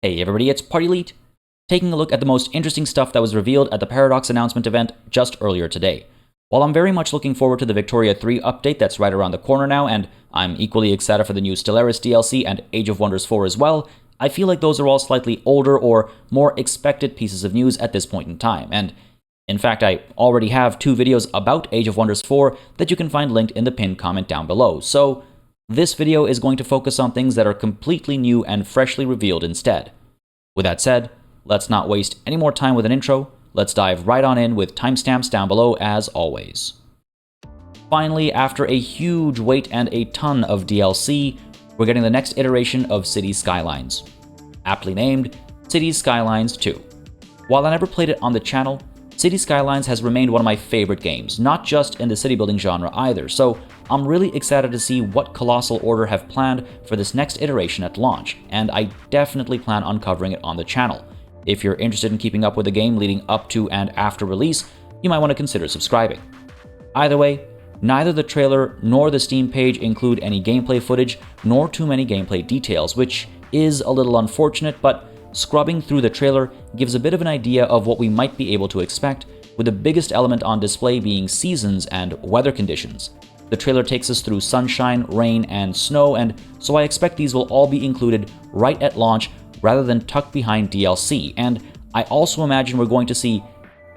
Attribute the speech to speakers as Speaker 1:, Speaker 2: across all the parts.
Speaker 1: Hey everybody, it's Party Elite, taking a look at the most interesting stuff that was revealed at the Paradox announcement event just earlier today. While I'm very much looking forward to the Victoria 3 update that's right around the corner now, and I'm equally excited for the new Stellaris DLC and Age of Wonders 4 as well, I feel like those are all slightly older or more expected pieces of news at this point in time, and in fact I already have 2 videos about Age of Wonders 4 that you can find linked in the pinned comment down below, so this video is going to focus on things that are completely new and freshly revealed instead. With that said, let's not waste any more time with an intro, let's dive right on in with timestamps down below as always. Finally, after a huge wait and a ton of DLC, we're getting the next iteration of Cities Skylines. Aptly named, Cities Skylines 2. While I never played it on the channel, Cities Skylines has remained one of my favorite games, not just in the city building genre either, so I'm really excited to see what Colossal Order have planned for this next iteration at launch, and I definitely plan on covering it on the channel. If you're interested in keeping up with the game leading up to and after release, you might want to consider subscribing. Either way, neither the trailer nor the Steam page include any gameplay footage, nor too many gameplay details, which is a little unfortunate, but scrubbing through the trailer gives a bit of an idea of what we might be able to expect, with the biggest element on display being seasons and weather conditions. The trailer takes us through sunshine, rain, and snow, and so I expect these will all be included right at launch rather than tucked behind DLC, and I also imagine we're going to see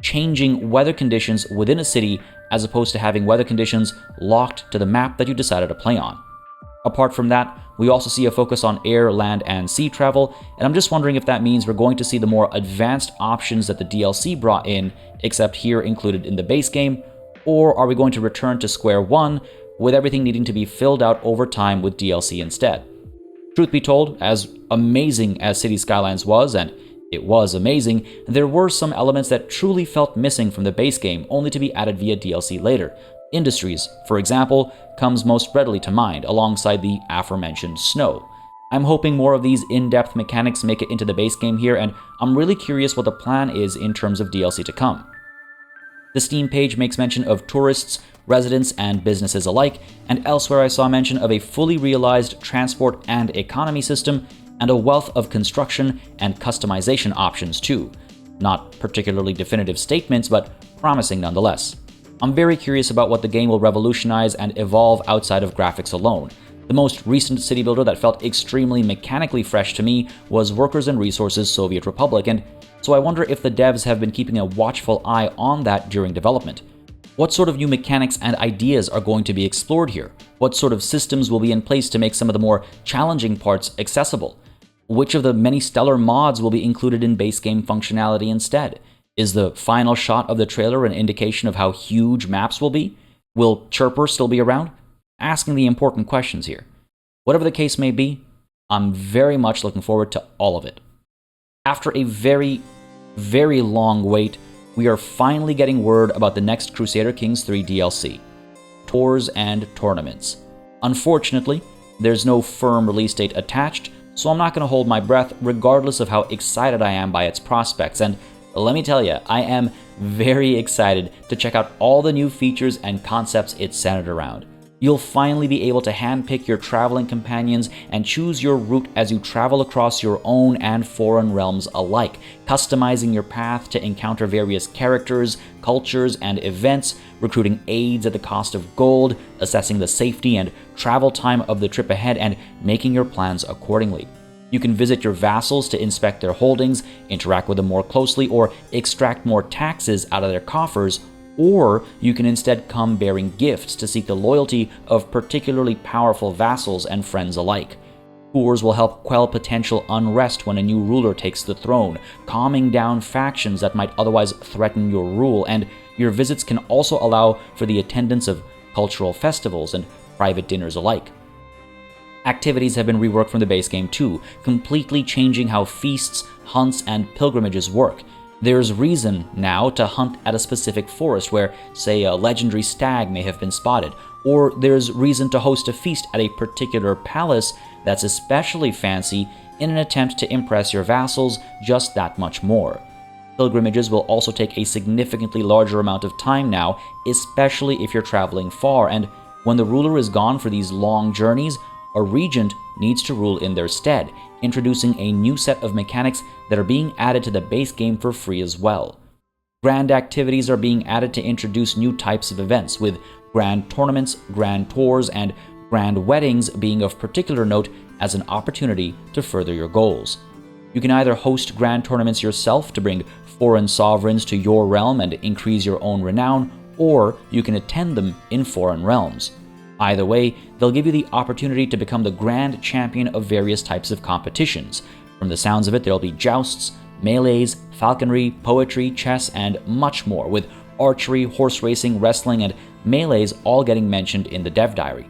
Speaker 1: changing weather conditions within a city as opposed to having weather conditions locked to the map that you decided to play on. Apart from that, we also see a focus on air, land, and sea travel, and I'm just wondering if that means we're going to see the more advanced options that the DLC brought in, except here included in the base game, or are we going to return to square one, with everything needing to be filled out over time with DLC instead? Truth be told, as amazing as Cities Skylines was, and it was amazing, there were some elements that truly felt missing from the base game, only to be added via DLC later. Industries, for example, comes most readily to mind, alongside the aforementioned snow. I'm hoping more of these in-depth mechanics make it into the base game here, and I'm really curious what the plan is in terms of DLC to come. The Steam page makes mention of tourists, residents, and businesses alike, and elsewhere I saw mention of a fully realized transport and economy system, and a wealth of construction and customization options too. Not particularly definitive statements, but promising nonetheless. I'm very curious about what the game will revolutionize and evolve outside of graphics alone. The most recent city builder that felt extremely mechanically fresh to me was Workers and Resources Soviet Republic, and so I wonder if the devs have been keeping a watchful eye on that during development. What sort of new mechanics and ideas are going to be explored here? What sort of systems will be in place to make some of the more challenging parts accessible? Which of the many stellar mods will be included in base game functionality instead? Is the final shot of the trailer an indication of how huge maps will be? Will Chirper still be around? Asking the important questions here. Whatever the case may be, I'm very much looking forward to all of it. After a very, very long wait, we are finally getting word about the next Crusader Kings 3 DLC. Tours and tournaments. Unfortunately, there's no firm release date attached, so I'm not going to hold my breath regardless of how excited I am by its prospects, and let me tell you, I am very excited to check out all the new features and concepts it's centered around. You'll finally be able to handpick your traveling companions and choose your route as you travel across your own and foreign realms alike, customizing your path to encounter various characters, cultures, and events, recruiting aides at the cost of gold, assessing the safety and travel time of the trip ahead, and making your plans accordingly. You can visit your vassals to inspect their holdings, interact with them more closely, or extract more taxes out of their coffers, or you can instead come bearing gifts to seek the loyalty of particularly powerful vassals and friends alike. Tours will help quell potential unrest when a new ruler takes the throne, calming down factions that might otherwise threaten your rule, and your visits can also allow for the attendance of cultural festivals and private dinners alike. Activities have been reworked from the base game too, completely changing how feasts, hunts, and pilgrimages work. There's reason now to hunt at a specific forest where, say, a legendary stag may have been spotted, or there's reason to host a feast at a particular palace that's especially fancy in an attempt to impress your vassals just that much more. Pilgrimages will also take a significantly larger amount of time now, especially if you're traveling far, and when the ruler is gone for these long journeys, a regent needs to rule in their stead, introducing a new set of mechanics that are being added to the base game for free as well. Grand activities are being added to introduce new types of events, with grand tournaments, grand tours, and grand weddings being of particular note as an opportunity to further your goals. You can either host grand tournaments yourself to bring foreign sovereigns to your realm and increase your own renown, or you can attend them in foreign realms. Either way, they'll give you the opportunity to become the grand champion of various types of competitions. From the sounds of it, there'll be jousts, melees, falconry, poetry, chess, and much more, with archery, horse racing, wrestling, and melees all getting mentioned in the dev diary.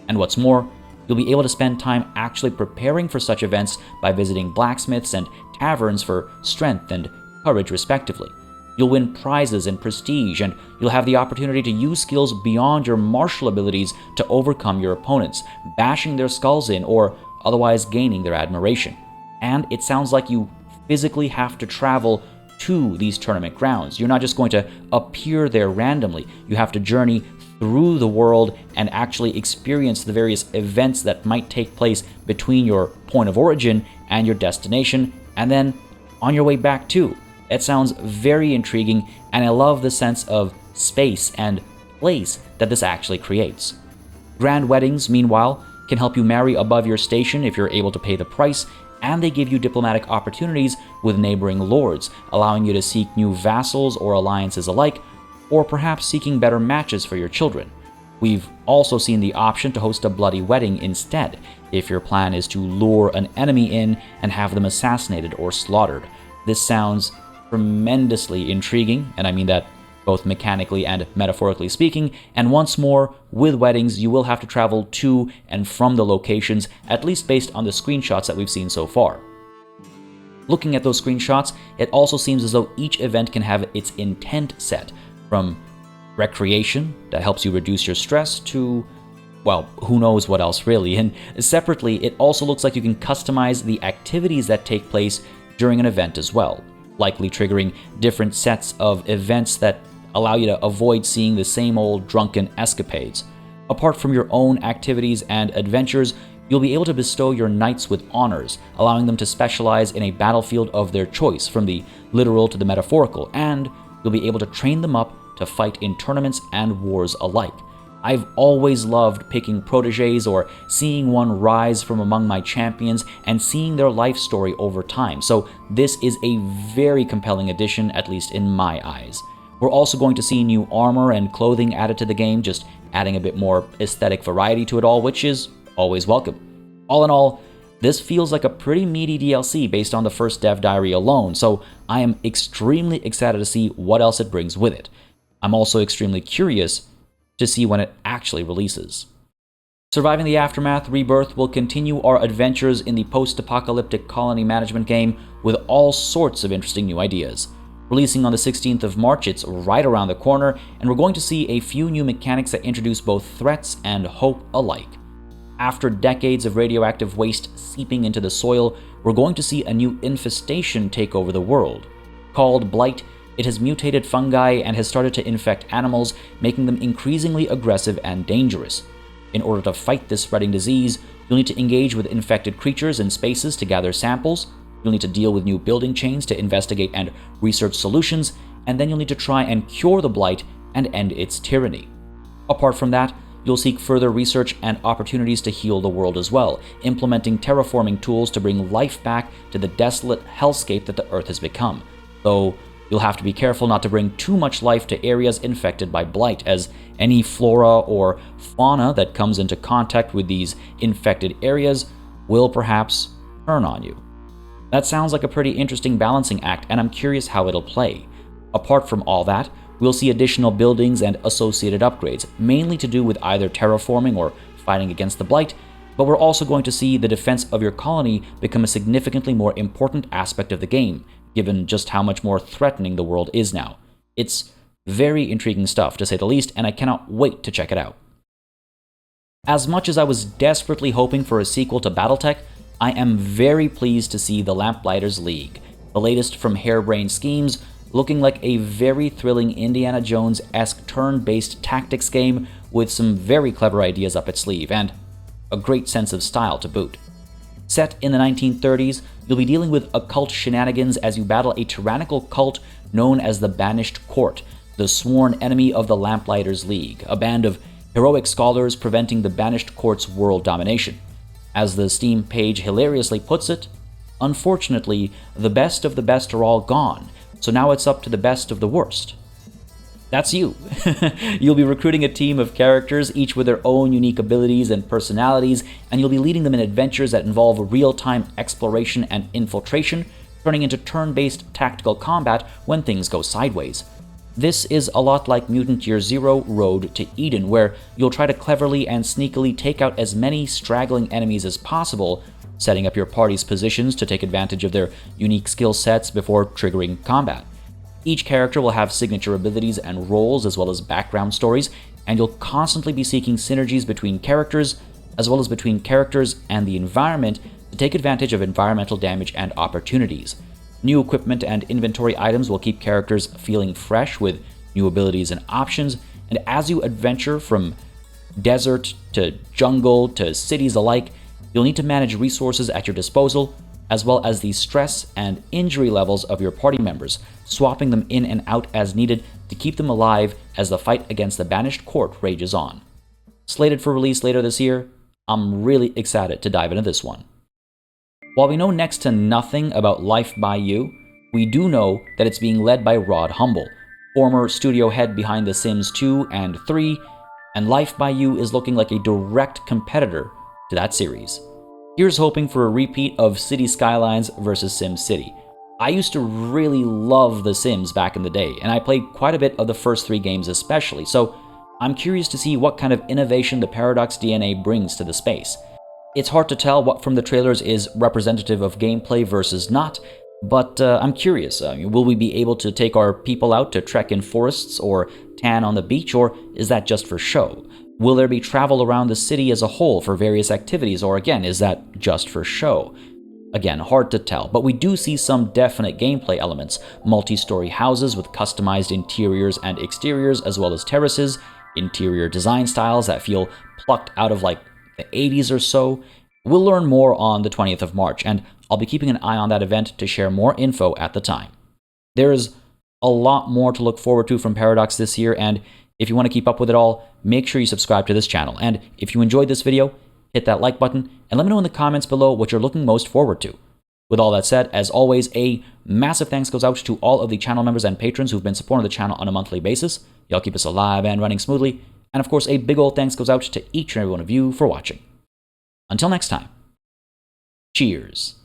Speaker 1: And what's more, you'll be able to spend time actually preparing for such events by visiting blacksmiths and taverns for strength and courage respectively. You'll win prizes and prestige, and you'll have the opportunity to use skills beyond your martial abilities to overcome your opponents, bashing their skulls in or otherwise gaining their admiration. And it sounds like you physically have to travel to these tournament grounds. You're not just going to appear there randomly. You have to journey through the world and actually experience the various events that might take place between your point of origin and your destination, and then on your way back too. It sounds very intriguing, and I love the sense of space and place that this actually creates. Grand weddings, meanwhile, can help you marry above your station if you're able to pay the price, and they give you diplomatic opportunities with neighboring lords, allowing you to seek new vassals or alliances alike, or perhaps seeking better matches for your children. We've also seen the option to host a bloody wedding instead, if your plan is to lure an enemy in and have them assassinated or slaughtered. This sounds tremendously intriguing, and I mean that both mechanically and metaphorically speaking, and once more, with weddings, you will have to travel to and from the locations, at least based on the screenshots that we've seen so far. Looking at those screenshots, it also seems as though each event can have its intent set, from recreation that helps you reduce your stress to, well, who knows what else really, and separately, it also looks like you can customize the activities that take place during an event as well, likely triggering different sets of events that allow you to avoid seeing the same old drunken escapades. Apart from your own activities and adventures, you'll be able to bestow your knights with honors, allowing them to specialize in a battlefield of their choice, from the literal to the metaphorical, and you'll be able to train them up to fight in tournaments and wars alike. I've always loved picking proteges or seeing one rise from among my champions and seeing their life story over time, so this is a very compelling addition, at least in my eyes. We're also going to see new armor and clothing added to the game, just adding a bit more aesthetic variety to it all, which is always welcome. All in all, this feels like a pretty meaty DLC based on the first dev diary alone, so I am extremely excited to see what else it brings with it. I'm also extremely curious to see when it actually releases. Surviving the Aftermath Rebirth will continue our adventures in the post-apocalyptic colony management game with all sorts of interesting new ideas. Releasing on the 16th of March, it's right around the corner, and we're going to see a few new mechanics that introduce both threats and hope alike. After decades of radioactive waste seeping into the soil, we're going to see a new infestation take over the world. Called Blight, it has mutated fungi and has started to infect animals, making them increasingly aggressive and dangerous. In order to fight this spreading disease, you'll need to engage with infected creatures in spaces to gather samples, you'll need to deal with new building chains to investigate and research solutions, and then you'll need to try and cure the blight and end its tyranny. Apart from that, you'll seek further research and opportunities to heal the world as well, implementing terraforming tools to bring life back to the desolate hellscape that the Earth has become, though you'll have to be careful not to bring too much life to areas infected by blight, as any flora or fauna that comes into contact with these infected areas will perhaps turn on you. That sounds like a pretty interesting balancing act, and I'm curious how it'll play. Apart from all that, we'll see additional buildings and associated upgrades, mainly to do with either terraforming or fighting against the blight, but we're also going to see the defense of your colony become a significantly more important aspect of the game, given just how much more threatening the world is now. It's very intriguing stuff, to say the least, and I cannot wait to check it out. As much as I was desperately hoping for a sequel to BattleTech, I am very pleased to see the Lamplighters League, the latest from Harebrained Schemes, looking like a very thrilling Indiana Jones-esque turn-based tactics game with some very clever ideas up its sleeve, and a great sense of style to boot. Set in the 1930s, you'll be dealing with occult shenanigans as you battle a tyrannical cult known as the Banished Court, the sworn enemy of the Lamplighters League, a band of heroic scholars preventing the Banished Court's world domination. As the Steam page hilariously puts it, unfortunately, the best of the best are all gone, so now it's up to the best of the worst. That's you. You'll be recruiting a team of characters, each with their own unique abilities and personalities, and you'll be leading them in adventures that involve real-time exploration and infiltration, turning into turn-based tactical combat when things go sideways. This is a lot like Mutant Year Zero Road to Eden, where you'll try to cleverly and sneakily take out as many straggling enemies as possible, setting up your party's positions to take advantage of their unique skill sets before triggering combat. Each character will have signature abilities and roles as well as background stories, and you'll constantly be seeking synergies between characters, as well as between characters and the environment to take advantage of environmental damage and opportunities. New equipment and inventory items will keep characters feeling fresh with new abilities and options, and as you adventure from desert to jungle to cities alike, you'll need to manage resources at your disposal, as well as the stress and injury levels of your party members, swapping them in and out as needed to keep them alive as the fight against the Banished Court rages on. Slated for release later this year, I'm really excited to dive into this one. While we know next to nothing about Life by You, we do know that it's being led by Rod Humble, former studio head behind The Sims 2 and 3, and Life by You is looking like a direct competitor to that series. Here's hoping for a repeat of City Skylines vs SimCity. I used to really love The Sims back in the day, and I played quite a bit of the first 3 games especially, so I'm curious to see what kind of innovation the Paradox DNA brings to the space. It's hard to tell what from the trailers is representative of gameplay versus not, but I'm curious. Will we be able to take our people out to trek in forests or tan on the beach, or is that just for show? Will there be travel around the city as a whole for various activities, or again, is that just for show? Again, hard to tell, but we do see some definite gameplay elements. Multi-story houses with customized interiors and exteriors, as well as terraces, interior design styles that feel plucked out of like the 80s or so. We'll learn more on the 20th of March, and I'll be keeping an eye on that event to share more info at the time. There's a lot more to look forward to from Paradox this year, and if you want to keep up with it all, make sure you subscribe to this channel. And if you enjoyed this video, hit that like button, and let me know in the comments below what you're looking most forward to. With all that said, as always, a massive thanks goes out to all of the channel members and patrons who've been supporting the channel on a monthly basis. Y'all keep us alive and running smoothly. And of course, a big old thanks goes out to each and every one of you for watching. Until next time, cheers.